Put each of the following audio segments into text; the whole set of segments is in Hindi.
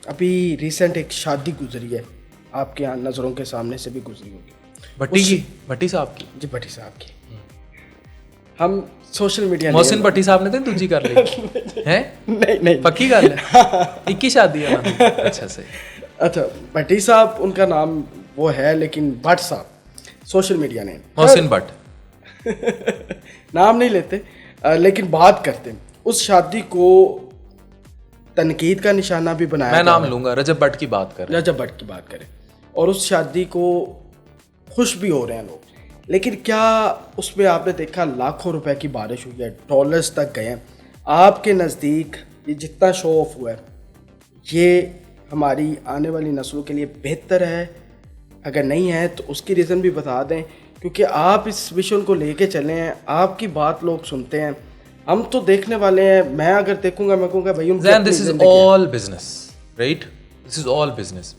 अभी रिसेंट एक शादी गुजरी है, आपके यहाँ नज़रों के सामने से भी गुजरी होगी। भट्टी साहब की जी, भट्टी साहब की। हम सोशल मीडिया मोहसिन भट्टी साहब ने तो दूजी कर ली है? नहीं पक्की गल है? एक ही शादी है ना? अच्छा सही। अच्छा, भट्टी साहब उनका नाम वो है, लेकिन भट्ट साहब सोशल मीडिया ने मोहसिन भट्ट नाम नहीं लेते, लेकिन बात करते हैं। उस शादी को तनकीद का निशाना भी बनाया। मैं नाम लूंगा, रजब भट्ट की बात कर रहे हैं। रजब भट्ट की बात करें, और उस शादी को खुश भी हो रहे हैं लोग, लेकिन क्या उसमें आपने देखा लाखों रुपए की बारिश हुई है, डॉलर्स तक गए हैं। आपके नज़दीक ये जितना शो ऑफ हुआ है, ये हमारी आने वाली नस्लों के लिए बेहतर है? अगर नहीं है तो उसकी रीज़न भी बता दें, क्योंकि आप इस विषय को लेके चले हैं, आपकी बात लोग सुनते हैं, हम तो देखने वाले हैं। मैं अगर देखूंगा मैं कहूँगा भाई Then this is all business, right? This is all business.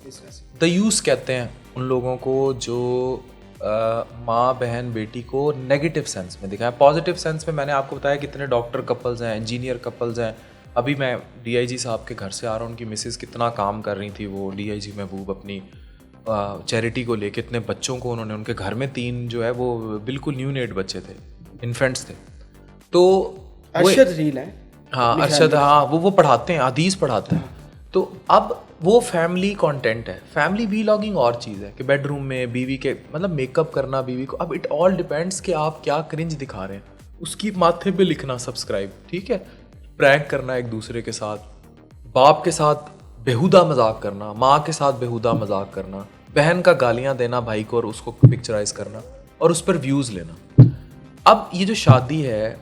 The use कहते हैं उन लोगों को जो माँ बहन बेटी को नेगेटिव सेंस में दिखाया। पॉजिटिव सेंस में मैंने आपको बताया कितने डॉक्टर कपल्स हैं, इंजीनियर कपल्स हैं। अभी मैं डीआईजी साहब के घर से आ रहा हूँ, उनकी मिसेस कितना काम कर रही थी, वो डीआईजी महबूब अपनी चैरिटी को लेके, इतने बच्चों को उन्होंने, उनके घर में 3 जो है वो बिल्कुल न्यू नेट बच्चे थे, इन्फेंट्स थे। तो अरशद रील है, हाँ अरशद, हाँ वो पढ़ाते हैं, हदीस पढ़ाते हैं। तो अब वो फैमिली कंटेंट है। फैमिली वीलॉगिंग और चीज़ है कि बेडरूम में बीवी के मतलब मेकअप करना बीवी को। अब इट ऑल डिपेंड्स कि आप क्या क्रिंज दिखा रहे हैं, उसकी माथे पे लिखना सब्सक्राइब, ठीक है। प्रैंक करना एक दूसरे के साथ, बाप के साथ बेहुदा मजाक करना, माँ के साथ बेहुदा मजाक करना, बहन का गालियाँ देना भाई को और उसको पिक्चराइज करना और उस पर व्यूज़ लेना। अब ये जो शादी है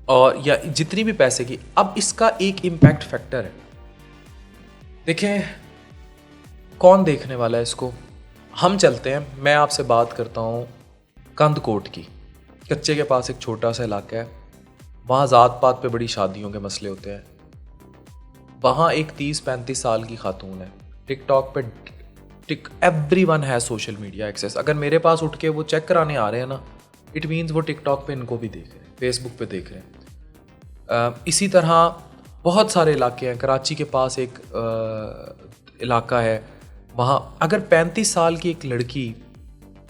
और या जितनी भी पैसे की, अब इसका एक इम्पैक्ट फैक्टर है। देखें कौन देखने वाला है इसको। हम चलते हैं, मैं आपसे बात करता हूँ कंदकोट की। कच्चे के पास एक छोटा सा इलाका है, वहाँ ज़ात पात पे बड़ी शादियों के मसले होते हैं। वहाँ एक 30-35 साल की खातून है, टिकटॉक पे एवरीवन है सोशल मीडिया एक्सेस। अगर मेरे पास उठ के वो चेक कराने आ रहे हैं ना, इट मीन्स वो टिकटॉक पे इनको भी देख रहे हैं, फेसबुक पे देख रहे हैं। इसी तरह बहुत सारे इलाके हैं। कराची के पास एक इलाका है, वहाँ अगर 35 साल की एक लड़की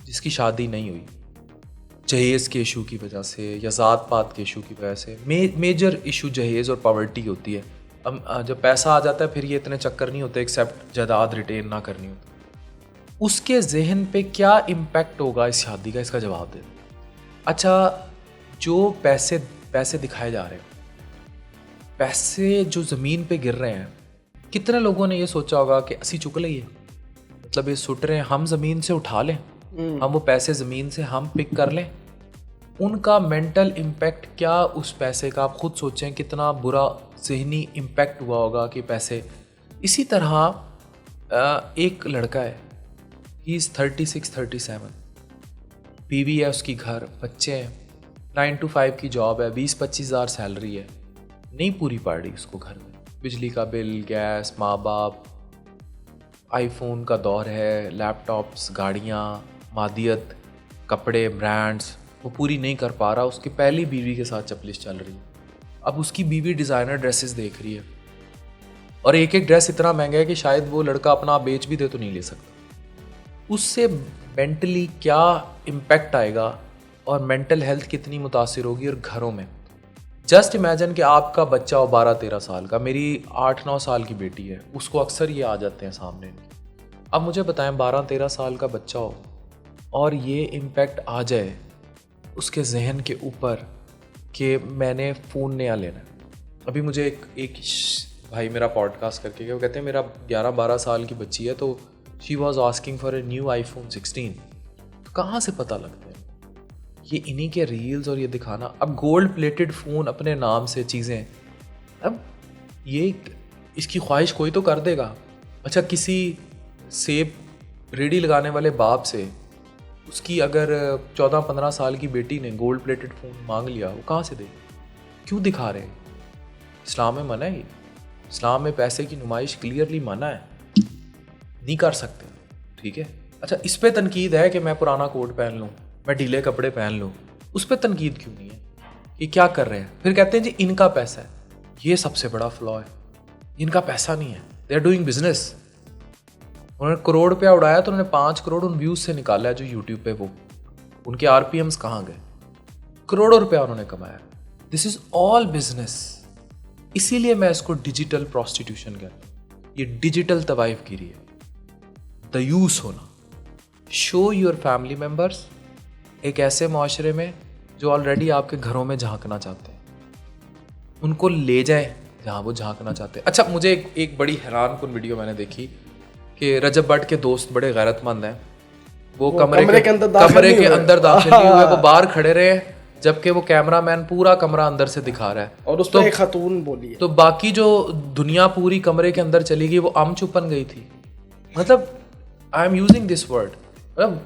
जिसकी शादी नहीं हुई, जहेज़ के इशू की वजह से या ज़ात पात के इशू की वजह से, मेजर इशू जहेज़ और पॉवर्टी होती है। अब जब पैसा आ जाता है फिर ये इतने चक्कर नहीं होते, एक्सेप्ट जायदाद रिटेन ना करनी होती। उसके जहन पे क्या इम्पैक्ट होगा इस शादी का, इसका जवाब दे। अच्छा, जो पैसे दिखाए जा रहे हैं, पैसे जो ज़मीन पे गिर रहे हैं, कितने लोगों ने ये सोचा होगा कि असी चुक लइए, मतलब ये सुट रहे हैं, हम ज़मीन से उठा लें, हम वो पैसे ज़मीन से हम पिक कर लें। उनका मेंटल इम्पैक्ट क्या उस पैसे का, आप खुद सोचें कितना बुरा ज़हनी इम्पैक्ट हुआ होगा कि पैसे। इसी तरह एक लड़का है, ही इज़ 36-37, बीवी है उसकी, घर, बच्चे हैं, 9 to 5 की जॉब है, 20-25 हज़ार सैलरी है, नहीं पूरी पड़ रही उसको घर में। बिजली का बिल, गैस, माँ बाप, आईफोन का दौर है, लैपटॉप्स, गाड़ियाँ, मादियत, कपड़े, ब्रांड्स, वो पूरी नहीं कर पा रहा। उसकी पहली बीवी के साथ चपलिश चल रही है। अब उसकी बीवी डिज़ाइनर ड्रेसेस देख रही है और एक एक ड्रेस इतना महंगा है कि शायद वो लड़का अपना बेच भी दे तो नहीं ले सकता। उससे मेंटली क्या इम्पैक्ट आएगा और मेंटल हेल्थ कितनी मुतासिर होगी। और घरों में जस्ट इमेजिन कि आपका बच्चा हो 12-13 साल का, मेरी 8-9 साल की बेटी है, उसको अक्सर ये आ जाते हैं सामने। अब मुझे बताएं 12-13 साल का बच्चा हो और ये इम्पैक्ट आ जाए उसके जहन के ऊपर कि मैंने फ़ोन नया लेना है। अभी मुझे एक भाई मेरा पॉडकास्ट करके वो कहते हैं मेरा 11-12 साल की बच्ची है, तो she was asking for a new iPhone 16। तो कहाँ से पता लगता है? ये इन्हीं के रील्स और ये दिखाना। अब गोल्ड प्लेटेड फ़ोन अपने नाम से चीज़ें, अब ये इसकी ख्वाहिश कोई तो कर देगा। अच्छा, किसी सेब रेडी लगाने वाले बाप से उसकी अगर 14-15 साल की बेटी ने गोल्ड प्लेटेड फ़ोन मांग लिया, वो कहाँ से देगा? क्यों दिखा रहे हैं? इस्लाम में मना है, इस्लाम में पैसे की नुमाइश क्लियरली मना है, नहीं कर सकते, ठीक है। अच्छा, इस पे तनकीद है कि मैं पुराना कोट पहन लूँ, मैं ढीले कपड़े पहन लूँ, उस पर तनकीद क्यों नहीं है? ये क्या कर रहे हैं? फिर कहते हैं जी इनका पैसा है। ये सबसे बड़ा फ्लॉ है, इनका पैसा नहीं है। They are doing business. उन्होंने करोड़ रुपया उड़ाया तो उन्होंने 5 करोड़ उन व्यूज से निकाला है जो यूट्यूब पे, वो उनके आरपीएम्स कहाँ गए, करोड़ों रुपया उन्होंने कमाया। This is all business. इसीलिए मैं इसको डिजिटल प्रोस्टिट्यूशन कहता हूँ। ये डिजिटल तवाइफगिरी है, दयूस होना। शो योर फैमिली मेम्बर्स एक ऐसे माशरे में जो ऑलरेडी आपके घरों में झांकना चाहते हैं, उनको ले जाए जहाँ वो झांकना चाहते हैं। अच्छा, मुझे एक बड़ी हैरान कुन वीडियो मैंने देखी कि रजब भट्ट के दोस्त बड़े गैरतमंद हैं, वो कमरे के अंदर दाखिल नहीं हुए, वो बाहर खड़े रहे, जबकि वो कैमरामैन पूरा कमरा अंदर से दिखा रहा है और उस पर एक खातून बोली है। तो बाकी जो दुनिया पूरी कमरे के अंदर चली गई, वो आम चुपन गई थी। मतलब I am using this word, मतलब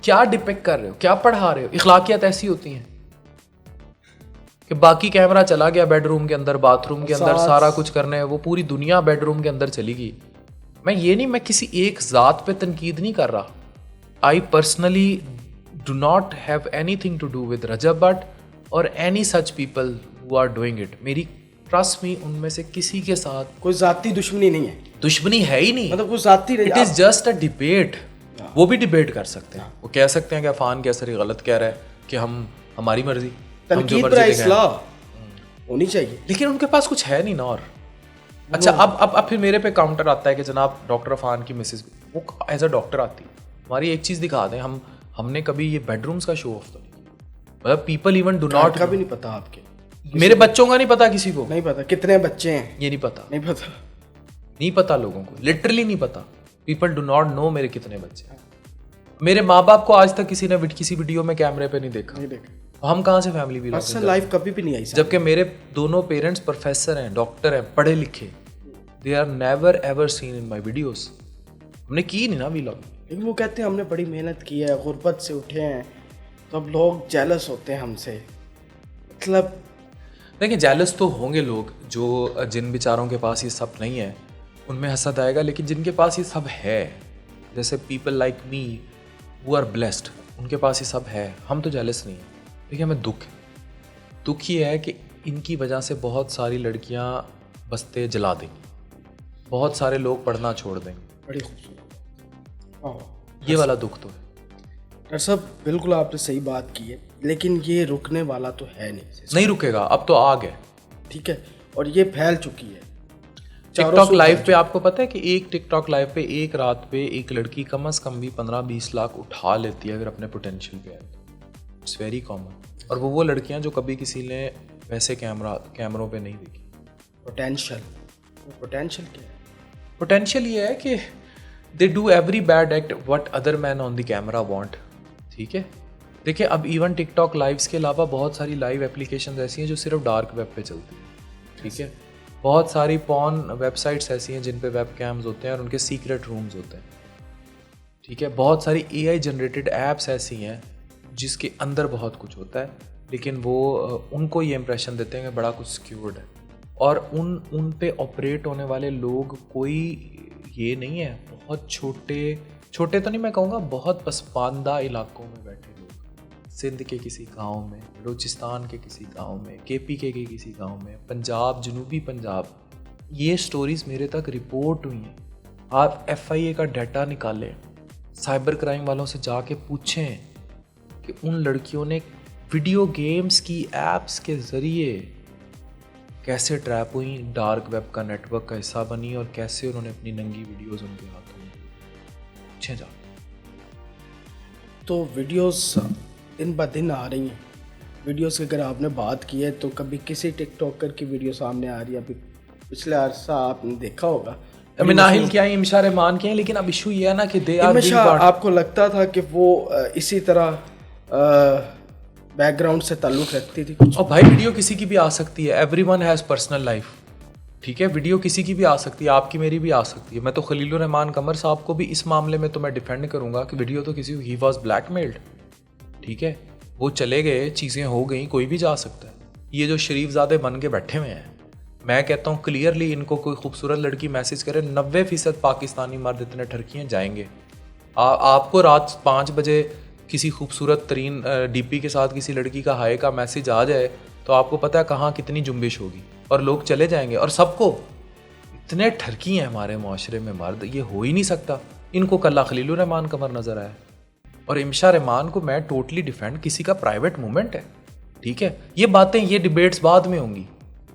क्या डिपिक्ट कर रहे हो, क्या पढ़ा रहे हो? इखलाकियात ऐसी होती हैं कि बाकी कैमरा चला गया बेडरूम के अंदर, बाथरूम के अंदर, सारा कुछ करने, वो पूरी दुनिया बेडरूम के अंदर चली गई। मैं किसी एक ज़ात पे तनकीद नहीं कर रहा। I personally do not have anything to do with Rajab Bhatt और any such people who are doing it. मेरी ट्रस्ट मी, उनमें से किसी के साथ कोई जाती दुश्मनी नहीं है, दुश्मनी है ही नहीं। मतलब कोई जाती, it is just a debate. वो भी डिबेट कर सकते हैं, वो कह सकते हैं कि अफान कैसरी गलत कह रहा है, कि हमारी मर्जी, हम जो मर्जी दिखाएं होनी चाहिए, लेकिन उनके पास कुछ है नहीं ना। और अच्छा, अब फिर मेरे पे काउंटर आता है कि जनाब डॉक्टर अफान की मिसेज, वो एज अ डॉक्टर आती है, हमारी एक चीज़ दिखा दें, हमने कभी ये बेडरूम्स का शो ऑफ तो नहीं किया। मतलब पीपल इवन डू नॉट, का भी नहीं पता आपके, मेरे बच्चों का नहीं पता, किसी को नहीं पता कितने बच्चे हैं, ये नहीं पता लोगों को, लिटरली नहीं पता। पीपल डू नॉट नो मेरे कितने बच्चे हैं। मेरे माँ बाप को आज तक किसी ने किसी वीडियो में कैमरे पे नहीं देखा। हम कहाँ से फैमिली व्लॉग, पर्सनल लाइफ कभी भी नहीं आई। जबकि मेरे दोनों पेरेंट्स प्रोफेसर हैं, डॉक्टर हैं, पढ़े लिखे। They are never ever seen in my videos. हमने की नहीं ना व्लॉग। लेकिन वो कहते हैं हमने बड़ी मेहनत की है, गुर्बत से उठे हैं, तो अब लोग जेलस होते हैं हमसे। मतलब देखिए, जेलस तो होंगे लोग, जो जिन बेचारों के पास ये सब नहीं है उनमें हसद आएगा, लेकिन जिनके पास ये सब है, जैसे people like me who are blessed, उनके पास ये सब है, हम तो जेलस नहीं है। देखिए, हमें दुख ये है कि इनकी वजह से बहुत सारी लड़कियां बस्ते जला देंगी, बहुत सारे लोग पढ़ना छोड़ देंगे। बड़ी खूबसूरत, ये वाला दुख तो है। डॉक्टर साहब बिल्कुल आपने सही बात की है, लेकिन ये रुकने वाला तो है नहीं रुकेगा, अब तो आग है, ठीक है, और ये फैल चुकी है। टिकटॉक लाइव पे आपको पता है कि एक टिकटॉक लाइव पे एक रात पे एक लड़की कम से कम भी 15-20 लाख उठा लेती है अगर अपने पोटेंशियल पे है। It's very common. और वो लड़कियां जो कभी किसी ने वैसे कैमरों पे नहीं देखी। पोटेंशियल क्या है? पोटेंशियल ये है कि they do every bad act what other man on the camera want. ठीक है, देखिए अब इवन टिकटॉक लाइव्स के अलावा बहुत सारी लाइव एप्लीकेशंस ऐसी हैं जो सिर्फ डार्क वेब पे चलती हैं। ठीक है, बहुत सारी पॉर्न वेबसाइट्स ऐसी हैं जिन पे वेब कैम्स होते हैं और उनके सीक्रेट रूम्स होते हैं। ठीक है, बहुत सारी AI जनरेटेड ऐप्स ऐसी हैं जिसके अंदर बहुत कुछ होता है, लेकिन वो उनको ये इंप्रेशन देते हैं कि बड़ा कुछ सिक्योर्ड है। और उन पे ऑपरेट होने वाले लोग कोई ये नहीं है, बहुत छोटे तो नहीं मैं कहूँगा, बहुत पसमानदा इलाकों में बैठे लोग, सिंध के किसी गांव में, बलूचिस्तान के किसी गांव में, KP के किसी गांव में, पंजाब, जनूबी पंजाब। ये स्टोरीज़ मेरे तक रिपोर्ट हुई हैं। आप FIA का डाटा निकालें, साइबर क्राइम वालों से जाके पूछें कि उन लड़कियों ने वीडियो गेम्स की ऐप्स के ज़रिए कैसे ट्रैप हुई, डार्क वेब का नेटवर्क का हिस्सा बनी और कैसे उन्होंने अपनी नंगी वीडियोस उनके हाथों में पूछे जा। तो वीडियोस दिन ब दिन आ रही हैं। वीडियोस की अगर आपने बात की है तो कभी किसी टिकटॉकर की वीडियो सामने आ रही है, अभी पिछले अरसा आपने देखा होगा, मिनाहिल क्या है, इमशा रहमान क्या है, लेकिन अब इशू ये है ना कि दे आर इमशा, आपको लगता था कि वो इसी तरह बैकग्राउंड से ताल्लुक़ रखती थी कुछ? और भाई वीडियो किसी की भी आ सकती है, एवरीवन हैज़ पर्सनल लाइफ। ठीक है, वीडियो किसी की भी आ सकती है, आपकी मेरी भी आ सकती है। मैं तो खलीलुर रहमान कमर साहब को भी इस मामले में तो मैं डिफेंड करूंगा कि वीडियो तो किसी, ही वॉज ब्लैकमेल्ड। ठीक है, वो चले गए, चीज़ें हो गई, कोई भी जा सकता है। ये जो शरीफजादे बन के बैठे हुए हैं, मैं कहता हूँ क्लियरली इनको कोई खूबसूरत लड़की मैसेज करे, 90% पाकिस्तानी मर्द इतने ठरकियाँ जाएंगे। आपको रात 5 बजे किसी खूबसूरत तरीन DP के साथ किसी लड़की का हाय का मैसेज आ जाए तो आपको पता है कहाँ कितनी जुम्बिश होगी और लोग चले जाएंगे। और सबको इतने ठरकी हैं हमारे माशरे में मर्द, ये हो ही नहीं सकता। इनको कल्ला खलीलुर रहमान कमर नज़र आया। और इमशा रहमान को मैं टोटली डिफेंड, किसी का प्राइवेट मूवमेंट है, ठीक है। ये बातें, ये डिबेट्स बाद में होंगी,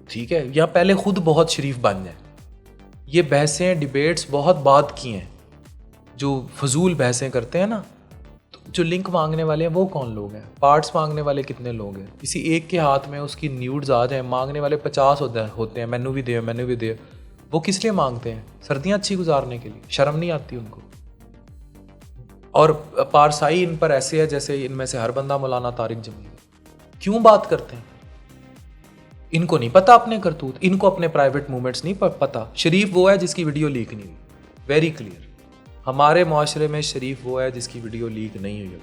ठीक है, या पहले खुद बहुत शरीफ बन जाए। ये बहसें डिबेट्स बहुत बाद की हैं, जो फजूल बहसें करते हैं ना। तो जो लिंक मांगने वाले हैं वो कौन लोग हैं? पार्ट्स मांगने वाले कितने लोग हैं? किसी एक के हाथ में उसकी न्यूड्स आ जाए, मांगने वाले 50 होते हैं, मैनू भी दे। वो किस लिए मांगते हैं? सर्दियाँ अच्छी गुजारने के लिए। शर्म नहीं आती उनको? और पारसाई इन पर ऐसे है जैसे इनमें से हर बंदा मौलाना तारिक जमील। क्यों बात करते हैं? इनको नहीं पता अपने करतूत, इनको अपने प्राइवेट मूवमेंट्स नहीं पता। शरीफ वो है जिसकी वीडियो लीक नहीं हुई, वेरी क्लियर। हमारे माशरे में शरीफ वो है जिसकी वीडियो लीक नहीं हुई।